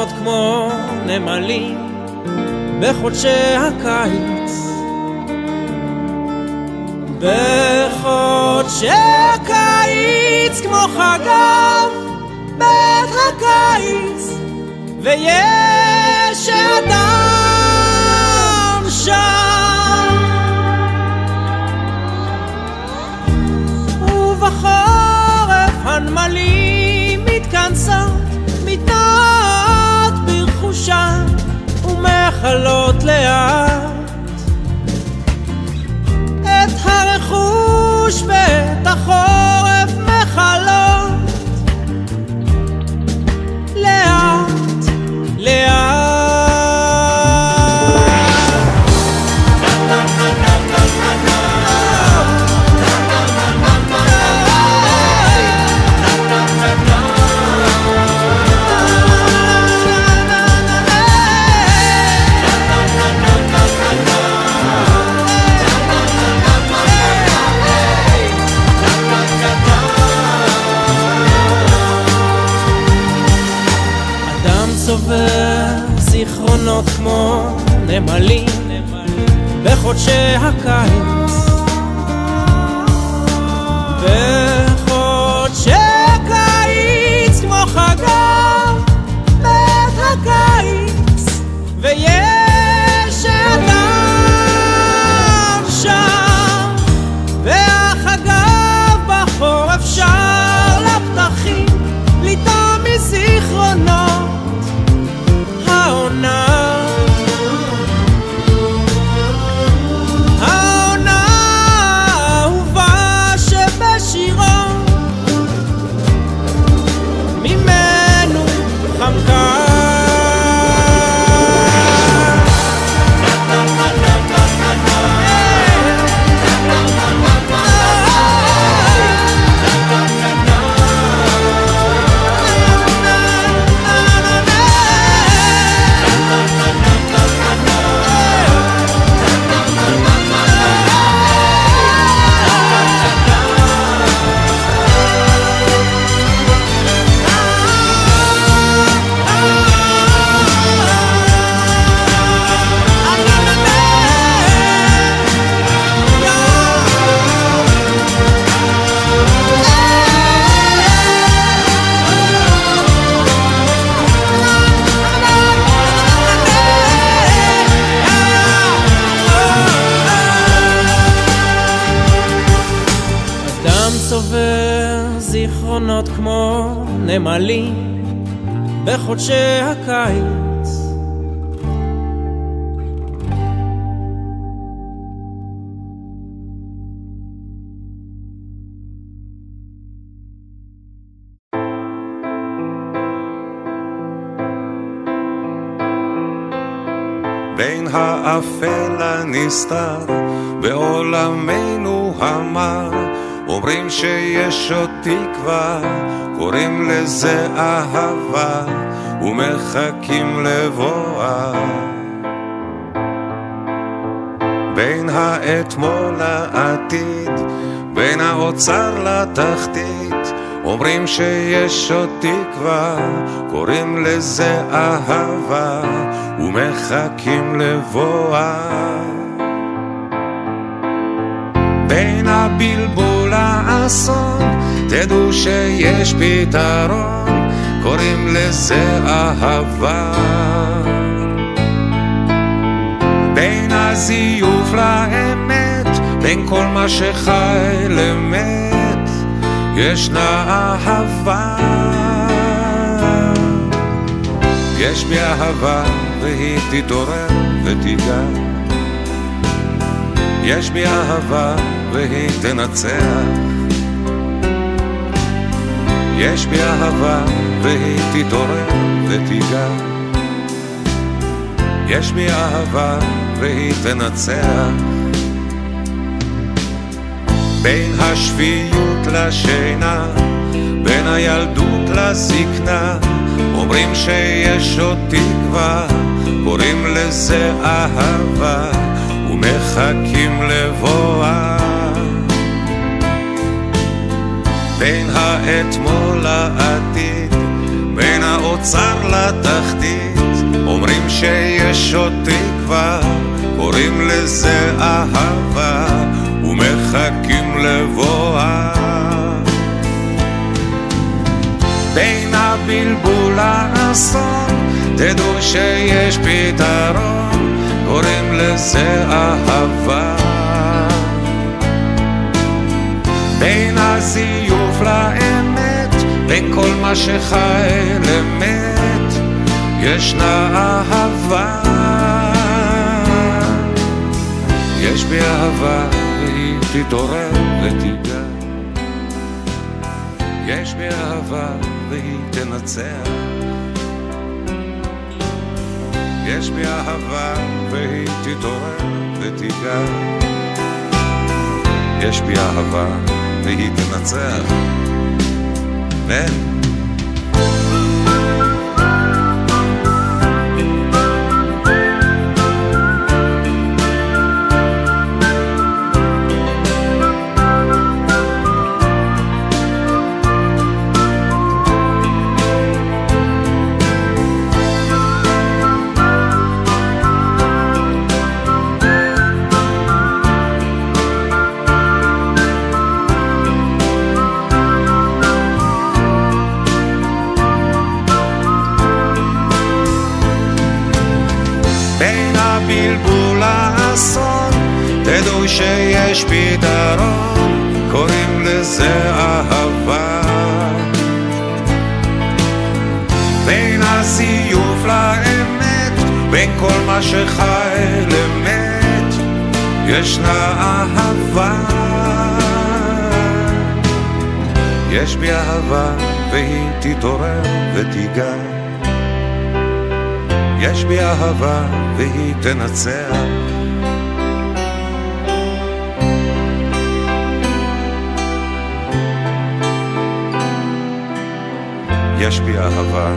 זיכרונות כמו נמלים בחודשי הקיץ, בחודשי הקיץ כמו חגב בית הקיץ, ויש אדם שם, ובחורף הנמלים מתכנסות, מתנעות ברכושה ומחלות לאט את הרכוש ואת החורף מחלות לאט לאט. זיכרונות כמו נמלים בחודשי הקיץ, בחודשי הקיץ כמו חגב בית הקיץ, ויש אדם שם, והחגב בחורף שר לפתחים לטעום מזיכרונות העונה האהובה שבשירו, ממנו חמקה זיכרונות כמו נמלים בחודשי הקיץ, בין האפל הנסתר בעולמנו המר, אומרים שיש עוד תקווה, קוראים לזה אהבה, ומחכים לבואה. בין האתמול לעתיד, בין האוצר לתחתית, אומרים שיש עוד תקווה, קוראים לזה אהבה, ומחכים לבואה. בין הבלבול לאסון, תדעו שיש פתרון, קוראים לזה אהבה. בין הזיוף לאמת, בין כל מה שחי למת, ישנה אהבה. יש בי אהבה והיא תתעורר ותיגע, יש בי אהבה והיא תנצח, יש בי אהבה והיא תתעורר ותיגע, יש בי אהבה והיא תנצח. בין השפיות לשינה, בין הילדות לזקנה, אומרים שיש עוד תקווה, קוראים לזה אהבה, ומחכים לבואה. בין האתמול לעתיד, בין האוצר נוצר לתחתית, אומרים שיש עוד תקווה, קוראים לזה אהבה ומחכים לבואה. בין הבלבול לאסון תדעו שיש פתרון, קוראים לזה אהבה. בין הזיוף לאמת, בין כל מה שחי למת, ישנה אהבה. יש בי אהבה והיא תתעורר ותיגע, יש בי אהבה והיא תנצח, יש בי אהבה והיא תתעורר ותיגע, יש בי אהבה והיא תנצח. בין הבלבול לאסון תדעו שיש פתרון, קוראים לזה אהבה. בין הזיוף לאמת, בין כל מה שחי למת, ישנה אהבה. יש בי אהבה והיא תתעורר ותיגע, יש בי אהבה והיא תנצח, יש בי אהבה